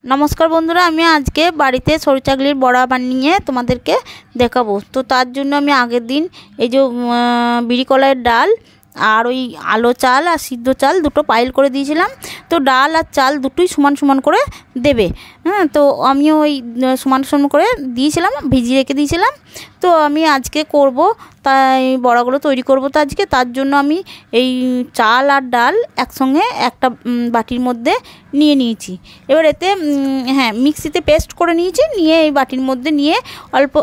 নমস্কার বন্ধুরা, আমি আজকে বাড়িতে সরু চাকলির বড়া বানিয়ে তোমাদেরকে দেখাবো। তো তার জন্য আমি আগের দিন এই যে বিড়ি কলাইয়ের ডাল আর ওই আলো চাল আর সিদ্ধ চাল দুটো পাইল করে দিয়েছিলাম। তো ডাল আর চাল দুটোই সমান সমান করে দেবে। হ্যাঁ, তো আমি ওই সমান সমান করে দিয়েছিলাম, ভিজিয়ে রেখে দিয়েছিলাম। তো আমি আজকে করব, তাই বড়াগুলো তৈরি করব। তো আজকে তার জন্য আমি এই চাল আর ডাল একসঙ্গে একটা বাটির মধ্যে নিয়ে নিয়েছি। এবার এতে মিক্সিতে পেস্ট করে নিয়েছি, নিয়ে এই বাটির মধ্যে নিয়ে অল্প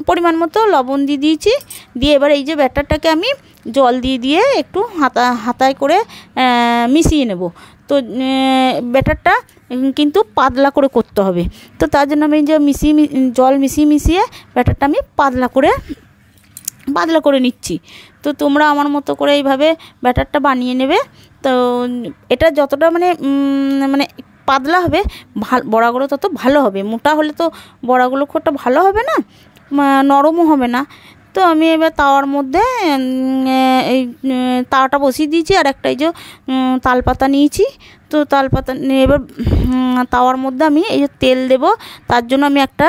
পরিমাণ মতো লবণ দিয়ে দিয়েছি। দিয়ে এবার এই যে ব্যাটারটাকে আমি জল দিয়ে একটু হাতায় করে মিশিয়ে নেব। তো ব্যাটারটা কিন্তু পাতলা করে করতে হবে। তো তার জন্য আমি যে জল মিশিয়ে ব্যাটারটা আমি পাতলা করে নিচ্ছি। তো তোমরা আমার মতো করে এইভাবে ব্যাটারটা বানিয়ে নেবে। তো এটা যতটা মানে পাতলা হবে বড়াগুলো তত ভালো হবে। মোটা হলে তো বড়াগুলো খুব একটা ভালো হবে না, নরমও হবে না। তো আমি এবার তাওয়ার মধ্যে এই তাওয়াটা বসিয়ে দিয়েছি, আর একটা এই যে তালপাতা নিয়েছি। তো তালপাতা এবার তাওয়ার মধ্যে আমি এই যে তেল দেব। তার জন্য আমি একটা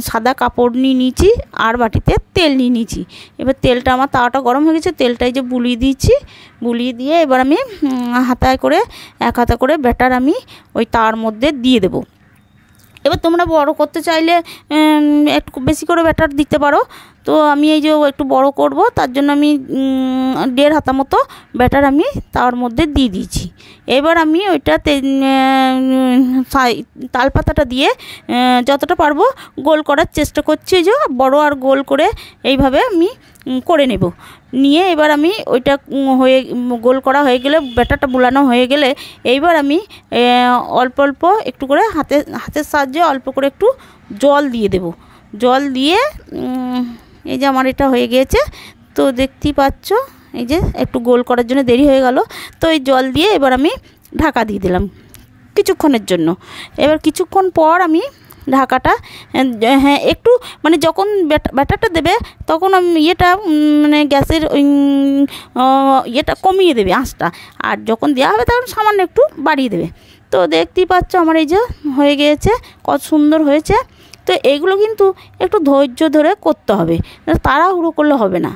সাদা কাপড় নিয়ে নিয়েছি আর বাটিতে তেল নিয়ে নিয়েছি। এবার তেলটা আমার তাওয়াটা গরম হয়ে গেছে, তেলটা এই যে বুলিয়ে দিয়েছি। বুলিয়ে দিয়ে এবার আমি এক হাতা করে ব্যাটার আমি ওই তাওয়ার মধ্যে দিয়ে দেবো। এবার তোমরা বড় করতে চাইলে একটু বেশি করে ব্যাটার দিতে পারো। তো আমি এই যে একটু বড় করব, তার জন্য আমি 1.5 হাতা মতো ব্যাটার আমি তার মধ্যে দিয়ে দিয়েছি। এবার আমি ওইটাতে তালপাতাটা দিয়ে যতটা পারবো গোল করার চেষ্টা করছি। যে বড় আর গোল করে এইভাবে আমি করে নেব। নিয়ে এবার আমি ওইটা গোল করা হয়ে গেলে, ব্যাটারটা বুলানো হয়ে গেলে, এইবার আমি অল্প অল্প একটু করে হাতের সাহায্যে অল্প করে একটু জল দিয়ে দেব। জল দিয়ে এই যে আমার এটা হয়ে গিয়েছে। তো দেখতেই পাচ্ছ এই যে একটু গোল করার জন্য দেরি হয়ে গেল। তো এই জল দিয়ে এবার আমি ঢাকা দিয়ে দিলাম কিছুক্ষণের জন্য। এবার কিছুক্ষণ পর আমি ঢাকাটা একটু যখন ব্যাটারটা দেবে তখন আমি গ্যাসের ইয়েটা কমিয়ে দেবে আঁচটা, আর যখন দেওয়া হবে তখন সামান্য একটু বাড়িয়ে দেবে। তো দেখতেই পাচ্ছ আমার এই যে হয়ে গিয়েছে, কত সুন্দর হয়েছে। তো এইগুলো কিন্তু একটু ধৈর্য ধরে করতে হবে, তাড়াহুড়ো করলে হবে না,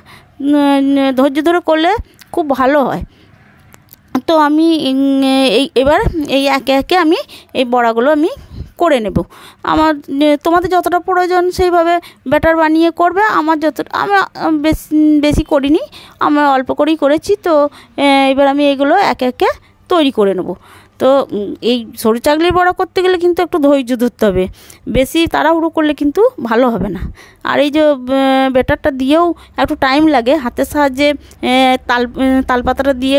ধৈর্য ধরে করলে খুব ভালো হয়। তো আমি এবার এই একে একে আমি এই বড়াগুলো আমি করে নেব। তোমাদের যতটা প্রয়োজন সেইভাবে ব্যাটার বানিয়ে করবে। আমি বেশি করিনি, আমি অল্প করেই করেছি। তো এবার আমি এগুলো একে একে তৈরি করে নেব। তো এই সরু চাকলির বড়া করতে গেলে কিন্তু একটু ধৈর্য ধরতে হবে, বেশি তাড়াহুড়ো করলে কিন্তু ভালো হবে না। আর এই যে ব্যাটারটা দিয়েও একটু টাইম লাগে, হাতের সাহায্যে তালপাতাটা দিয়ে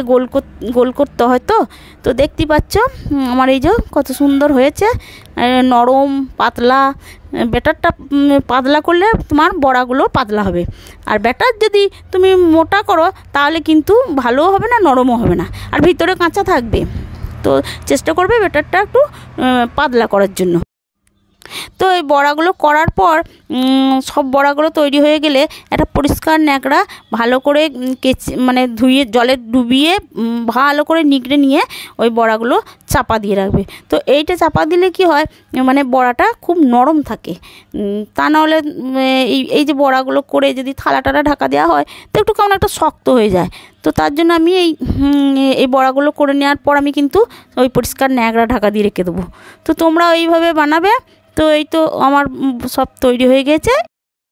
গোল করতে হয়। তো দেখতেই পাচ্ছ আমার এই যে কত সুন্দর হয়েছে, নরম পাতলা। ব্যাটারটা পাতলা করলে তোমার বড়াগুলো পাতলা হবে, আর ব্যাটার যদি তুমি মোটা করো তাহলে কিন্তু ভালোও হবে না, নরমও হবে না, আর ভিতরে কাঁচা থাকবে। তো চেষ্টা করবে ব্যাটারটা একটু পাতলা করার জন্য। তো এই বড়াগুলো করার পর সব বড়াগুলো তৈরি হয়ে গেলে একটা পরিষ্কার ন্যাকড়া ভালো করে ধুয়ে জলে ডুবিয়ে ভালো করে নিগড়ে নিয়ে ওই বড়াগুলো চাপা দিয়ে রাখবে। তো এইটা চাপা দিলে কি হয়, বড়াটা খুব নরম থাকে। তা নাহলে এই যে বড়াগুলো করে যদি থালাটা ঢাকা দেওয়া হয় তো একটু কেমন একটা শক্ত হয়ে যায়। তো তার জন্য আমি এই বড়াগুলো করে নেওয়ার পর আমি কিন্তু ওই পরিষ্কার ন্যাকড়া ঢাকা দিয়ে রেখে দেবো। তো তোমরা ওইভাবে বানাবে। তো এই তো আমার সব তৈরি হয়ে গেছে,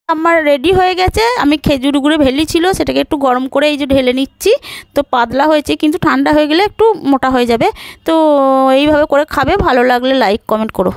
আমার রেডি হয়ে গেছে। আমি খেজুর গুঁড়ো ভেলি ছিল, সেটাকে একটু গরম করে এই যে ঢেলে নিচ্ছি। তো পাতলা হয়েছে, কিন্তু ঠান্ডা হয়ে গেলে একটু মোটা হয়ে যাবে। তো এইভাবে করে খাবে। ভালো লাগলে লাইক কমেন্ট করো।